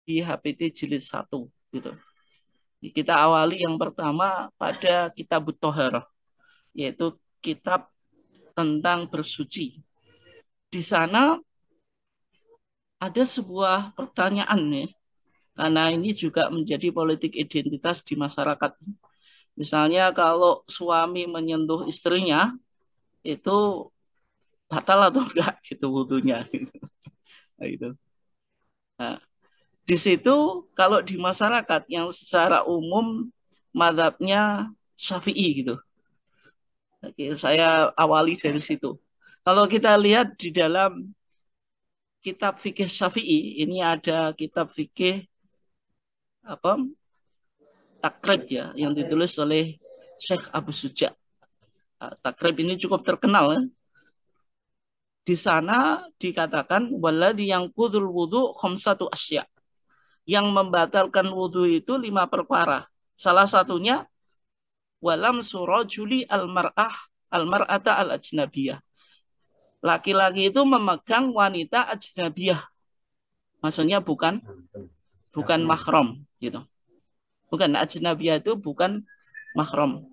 di HPT jilid 1 gitu. Kita awali yang pertama pada kitab Thaharah, yaitu kitab tentang bersuci. Di sana ada sebuah pertanyaan nih, karena ini juga menjadi politik identitas di masyarakat. Misalnya kalau suami menyentuh istrinya, itu batal atau enggak gitu wudhunya. Nah, itu. Nah, di situ kalau di masyarakat yang secara umum madhabnya Syafi'i gitu. Oke, saya awali dari situ. Kalau kita lihat di dalam kitab fikih Syafi'i, ini ada kitab fikih apa Takrib ya, yang ditulis oleh Syekh Abu Suja. Takrib ini cukup terkenal ya. Di sana dikatakan waladhi yang kudul wudhu khamsatu asya. Yang membatalkan wudhu itu 5 perkara. Salah satunya walam surajuli al-mar'ata al-ajnabiyah. Laki-laki itu memegang wanita ajnabiyah. Maksudnya bukan mahram gitu. Bukan ajnabiyah itu bukan mahram.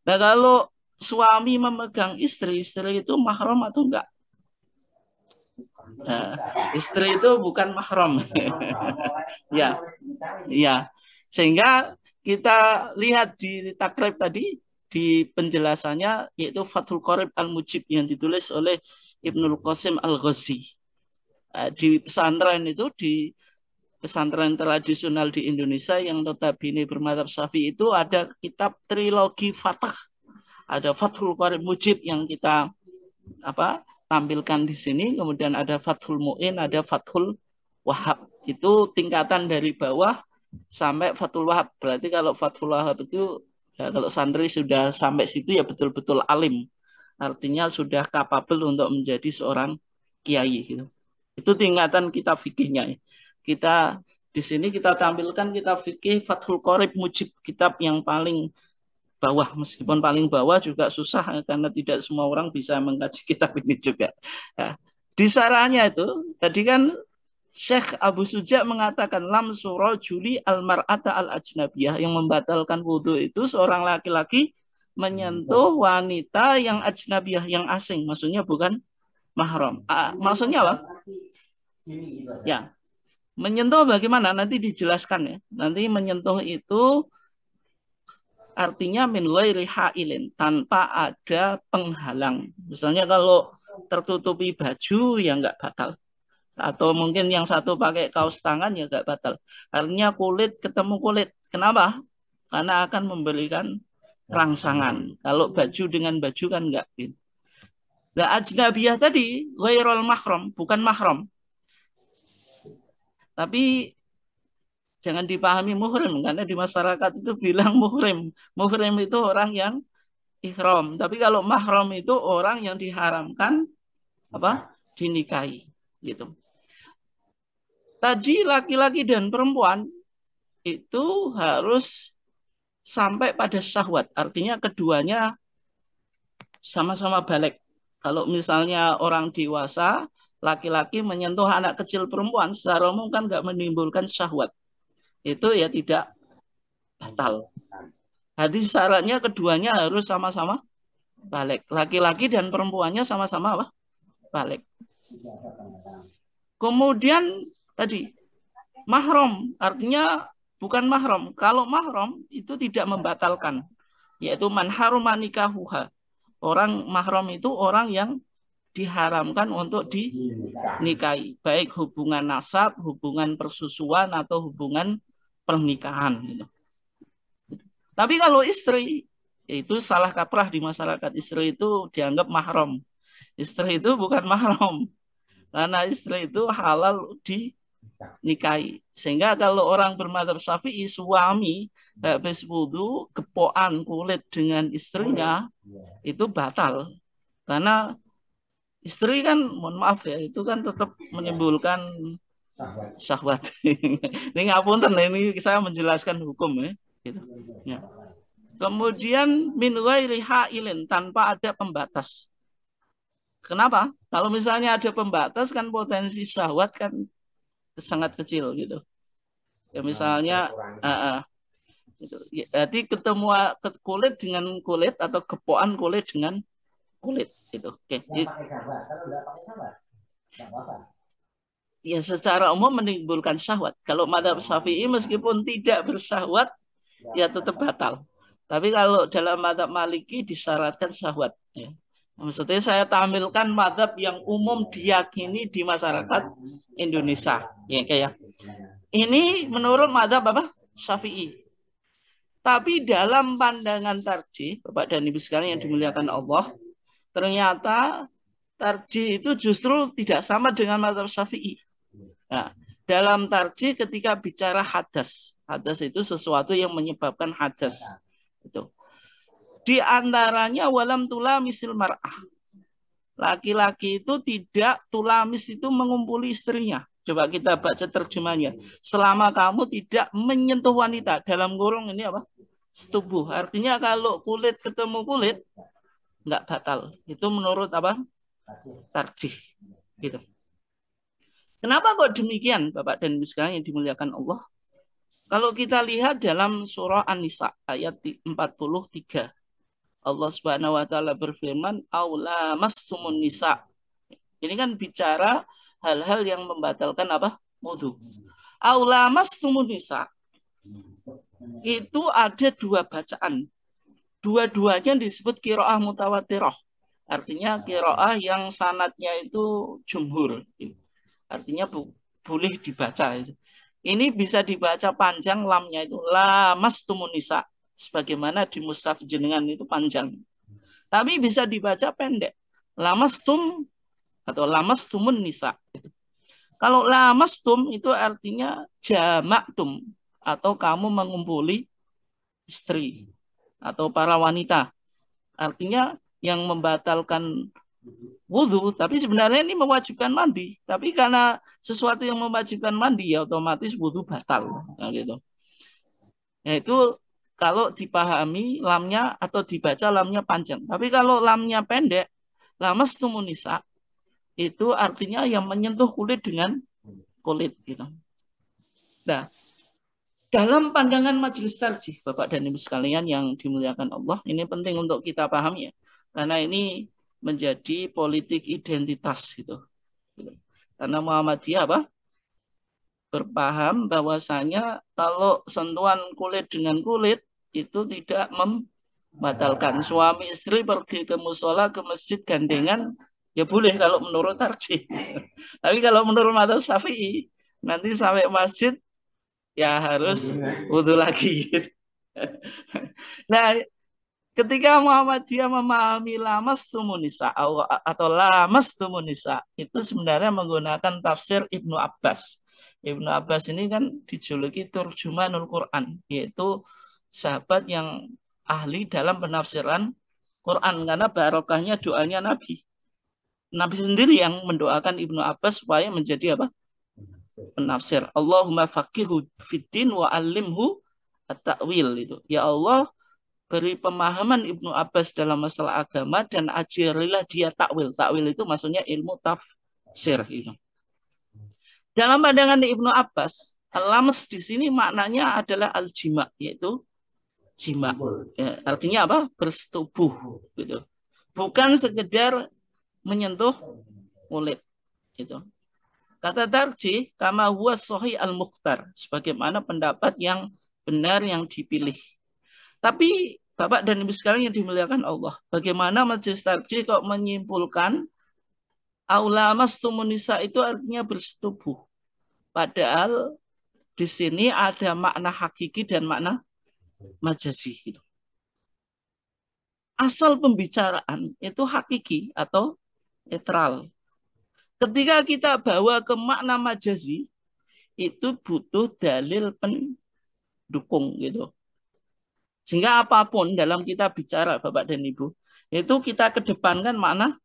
Nah, kalau suami memegang istri, istri itu mahram atau enggak? Nah, istri itu bukan mahram. Ya, ya. Sehingga kita lihat di takrib tadi di penjelasannya yaitu Fathul Qorib Al-Mujib yang ditulis oleh Ibnul Qasim Al-Ghazi. Di pesantren itu di pesantren tradisional di Indonesia yang notabene bermadzhab Syafi'i itu ada kitab trilogi Fathah. Ada Fathul Qorib Mujib yang kita tampilkan di sini, kemudian ada Fathul Mu'in, ada Fathul Wahab. Itu tingkatan dari bawah sampai Fathul Wahab. Berarti kalau Fathul Wahab itu ya, kalau santri sudah sampai situ ya betul-betul alim. Artinya sudah kapabel untuk menjadi seorang kiai gitu. Itu tingkatan kitab fikihnya. Kita di sini kita tampilkan kitab fikih Fathul Qorib Mujib, kitab yang paling bawah, meskipun paling bawah juga susah karena tidak semua orang bisa mengkaji kitab ini juga. Ya. Di sarahnya itu tadi kan Syekh Abu Suja mengatakan lam surah juli al-mar'ata al-ajnabiyah, yang membatalkan wudhu itu seorang laki-laki menyentuh wanita yang ajnabiyah, yang asing, maksudnya bukan mahram. Maksudnya apa? Ya, menyentuh bagaimana? Nanti dijelaskan ya. Nanti menyentuh itu artinya min ghairi hailin, tanpa ada penghalang. Misalnya kalau tertutupi baju ya nggak batal. Atau mungkin yang satu pakai kaos tangan ya nggak batal. Artinya kulit ketemu kulit. Kenapa? Karena akan memberikan rangsangan. Kalau baju dengan baju kan nggak. Nah, ajnabiyah tadi ghairul mahram, bukan mahram. Tapi jangan dipahami muhrim, karena di masyarakat itu bilang muhrim. Muhrim itu orang yang ihram. Tapi kalau mahram itu orang yang diharamkan dinikahi gitu. Tadi laki-laki dan perempuan itu harus sampai pada syahwat. Artinya keduanya sama-sama balik. Kalau misalnya orang dewasa, laki-laki menyentuh anak kecil perempuan, secara umum kan nggak menimbulkan syahwat. Itu ya tidak batal. Jadi syaratnya keduanya harus sama-sama balik. Laki-laki dan perempuannya sama-sama balik. Kemudian tadi mahram, artinya bukan mahram. Kalau mahram itu tidak membatalkan, yaitu man haruma nikahuha. Orang mahram itu orang yang diharamkan untuk dinikahi, baik hubungan nasab, hubungan persusuan atau hubungan pernikahan gitu. Tapi kalau istri, itu salah kaprah di masyarakat. Istri itu dianggap mahram. Istri itu bukan mahram. Karena istri itu halal dinikahi. Sehingga kalau orang bermadzhab Syafi'i, suami habis wudu kepoan kulit dengan istrinya itu batal. Karena istri kan, mohon maaf ya, itu kan tetap menimbulkan syahwat. Ini ngapunten, ini saya menjelaskan hukum ya. Gitu. Ya. Kemudian min ghairi hailin, tanpa ada pembatas. Kenapa? Kalau misalnya ada pembatas kan potensi syahwat kan sangat kecil gitu. Ya misalnya itu. Jadi ketemu kulit dengan kulit atau gepokan kulit dengan kulit itu. Oke. Pakai sahabat. Kalau nggak pakai sahabat, nggak apa-apa. Ya secara umum menimbulkan syahwat. Kalau madzhab Syafi'i meskipun tidak bersahwat ya tetap batal. Tapi kalau dalam madzhab Maliki disyaratkan syahwat. Ya. Maksudnya saya tampilkan madzhab yang umum diyakini di masyarakat Indonesia. Ya kayak ini menurut madzhab apa? Syafi'i. Tapi dalam pandangan tarjih, Bapak dan Ibu sekalian yang dimuliakan Allah, ternyata tarjih itu justru tidak sama dengan madzhab Syafi'i. Nah, dalam tarjih ketika bicara hadas, hadas itu sesuatu yang menyebabkan hadas. Itu. Di antaranya walam tulamisil mar'ah. Laki-laki itu tidak tulamis itu mengumpuli istrinya. Coba kita baca terjemahnya. Selama kamu tidak menyentuh wanita. Dalam kurung ini apa? Setubuh. Artinya kalau kulit ketemu kulit, nggak batal. Itu menurut apa? Tarjih. Gitu. Kenapa kok demikian, Bapak dan Ibu sekalian yang dimuliakan Allah? Kalau kita lihat dalam surah An-Nisa ayat 43. Allah Subhanahu wa taala berfirman, "Aula mastumun nisa." Ini kan bicara hal-hal yang membatalkan apa? Wudu. Aula mastumun nisa. Itu ada dua bacaan. Dua-duanya disebut qiraah mutawatirah. Artinya qiraah yang sanadnya itu jumhur. Artinya boleh dibaca itu. Ini bisa dibaca panjang lamnya itu lamastumun nisa. Sebagaimana di mushaf jenengan itu panjang. Tapi bisa dibaca pendek. Lamastum atau lamastumun nisa. Kalau lamastum itu artinya jamaktum atau kamu mengumpuli istri atau para wanita. Artinya yang membatalkan wudhu, tapi sebenarnya ini mewajibkan mandi. Tapi karena sesuatu yang mewajibkan mandi, ya otomatis wudhu batal. Nah, gitu. Nah, itu kalau dipahami lamnya atau dibaca lamnya panjang. Tapi kalau lamnya pendek, lamastumun nisa, itu artinya yang menyentuh kulit dengan kulit. Gitu. Nah, dalam pandangan majelis tarjih, Bapak dan Ibu sekalian yang dimuliakan Allah, ini penting untuk kita pahami ya. Karena ini menjadi politik identitas gitu. Karena Muhammadiyah apa? Berpaham bahwasanya kalau sentuhan kulit dengan kulit itu tidak membatalkan. Suami istri pergi ke musola, ke masjid gandengan, ya boleh kalau menurut tarjih. Tapi kalau menurut madzhab Syafi'i, nanti sampai masjid ya harus wudhu lagi. Nah, ketika Muhammadiyah memahami lamastumunisa atau lamastumunisa itu sebenarnya menggunakan tafsir Ibnu Abbas. Ibnu Abbas ini kan dijuluki Turjumanul Quran, yaitu sahabat yang ahli dalam penafsiran Quran karena barokahnya doanya Nabi. Nabi sendiri yang mendoakan Ibnu Abbas supaya menjadi apa? Penafsir. Allahumma faqihu fiddin wa alimhu at-ta'wil itu. Ya Allah, beri pemahaman Ibnu Abbas dalam masalah agama dan ajarilah dia takwil. Takwil itu maksudnya ilmu tafsir. Gitu. Dalam pandangan Ibnu Abbas, al-lams di sini maknanya adalah al-jima, yaitu jima. Ya, artinya apa? Bersetubuh. Gitu. Bukan sekedar menyentuh kulit. Gitu. Kata tarjih, kama huwa sahih al-mukhtar. Sebagaimana pendapat yang benar yang dipilih. Tapi Bapak dan Ibu sekalian yang dimuliakan Allah, bagaimana majelis tarjih kok menyimpulkan aula mastumun nisa itu artinya bersetubuh. Padahal di sini ada makna hakiki dan makna majazi. Asal pembicaraan itu hakiki atau netral. Ketika kita bawa ke makna majazi, itu butuh dalil pendukung gitu. Sehingga apapun dalam kita bicara Bapak dan Ibu, itu kita kedepankan makna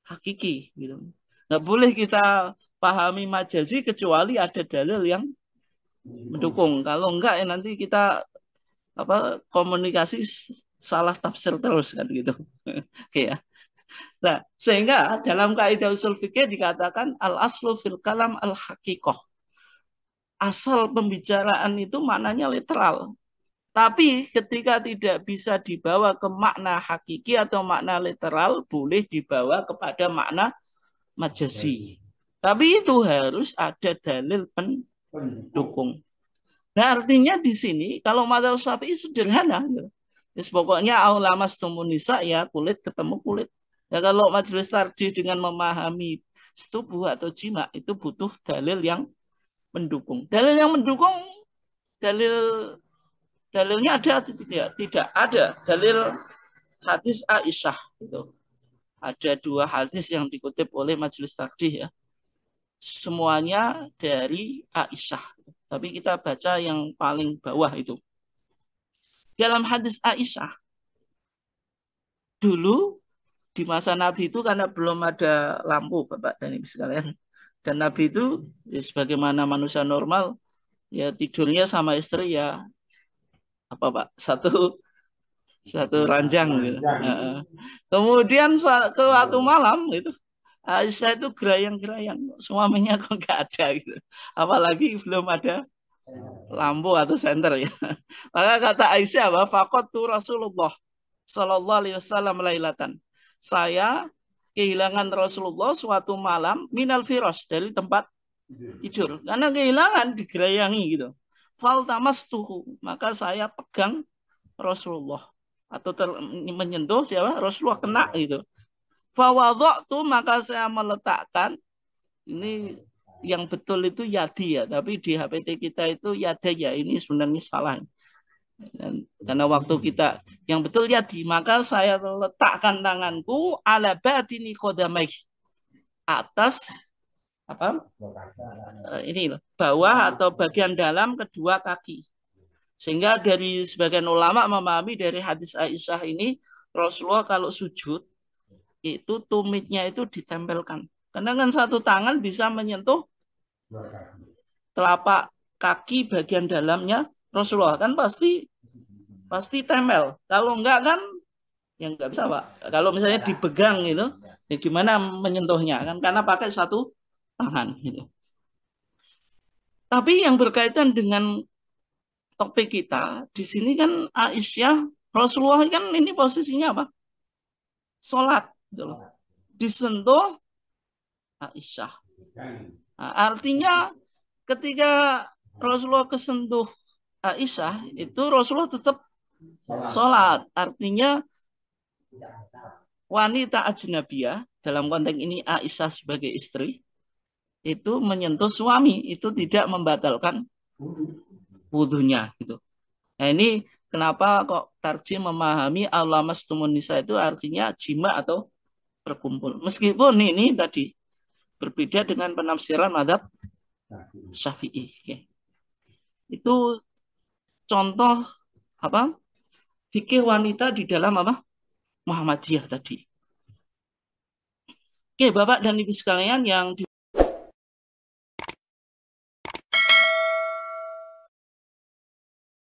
hakiki gitu. Nggak boleh kita pahami majazi kecuali ada dalil yang mendukung. Kalau enggak ya nanti kita komunikasi salah tafsir terus kan gitu. Oke ya. Nah, sehingga dalam kaidah usul fikih dikatakan al aslu fil kalam al haqiqah. asal pembicaraan itu maknanya literal. Tapi ketika tidak bisa dibawa ke makna hakiki atau makna literal, boleh dibawa kepada makna majazi. Tapi itu harus ada dalil pendukung. Nah, artinya di sini kalau madzhab Syafi'i sederhana. Yes, pokoknya aulamas tumunisa ya kulit ketemu kulit. Ya kalau majelis tarjih dengan memahami setubuh atau jima itu butuh dalil yang mendukung. Dalil yang mendukung, dalil dalilnya ada atau tidak? Tidak ada. Dalil hadis Aisyah itu. Ada dua hadis yang dikutip oleh majelis tarjih ya. Semuanya dari Aisyah. Tapi kita baca yang paling bawah itu. Dalam hadis Aisyah, dulu di masa Nabi itu karena belum ada lampu, Bapak dan Ibu sekalian. Dan Nabi itu ya, sebagaimana manusia normal, ya tidurnya sama istri ya apa Pak? Satu ranjang gitu. Kemudian ke waktu malam itu Aisyah itu gerayang-gerayang, suaminya kok nggak ada gitu. Apalagi belum ada lampu atau senter ya. Maka kata Aisyah bahwa faqadtu Rasulullah sallallahu alaihi wasallam lailatan. Saya kehilangan Rasulullah suatu malam minal firas dari tempat tidur. Karena kehilangan digerayangi gitu. Faltamastuhu, maka saya pegang Rasulullah atau menyentuh siapa? Rasulullah kena gitu. Fawadha'tu, maka saya meletakkan ini yang betul itu yadi ya, tapi di HPT kita itu yadaya, ini sebenarnya salah. Dan, karena waktu kita yang betul yadi, maka saya letakkan tanganku ala batini qadamai, atas apa? Ini loh, bawah atau bagian dalam kedua kaki. Sehingga dari sebagian ulama memahami dari hadis Aisyah ini, Rasulullah kalau sujud itu tumitnya itu ditempelkan. Karena kan satu tangan bisa menyentuh telapak kaki bagian dalamnya Rasulullah, kan pasti tempel. Kalau enggak kan ya enggak bisa Pak. Kalau misalnya dipegang gitu, ya gimana menyentuhnya kan karena pakai satu tangan gitu. Tapi yang berkaitan dengan topik kita di sini kan Aisyah, Rasulullah kan ini posisinya apa? Sholat gitu loh. Disentuh Aisyah. Nah, artinya ketika Rasulullah kesentuh Aisyah itu Rasulullah tetap sholat. Artinya wanita ajnabiyah dalam konteks ini Aisyah sebagai istri itu menyentuh suami itu tidak membatalkan wudhunya gitu. Nah ini kenapa kok tarjih memahami al-lamastumun nisa itu artinya jima atau berkumpul. Meskipun ini tadi berbeda dengan penafsiran madzhab Syafi'i. Okay. Itu contoh apa? Fikih wanita di dalam apa? Muhammadiyah tadi. Oke, Bapak dan Ibu sekalian yang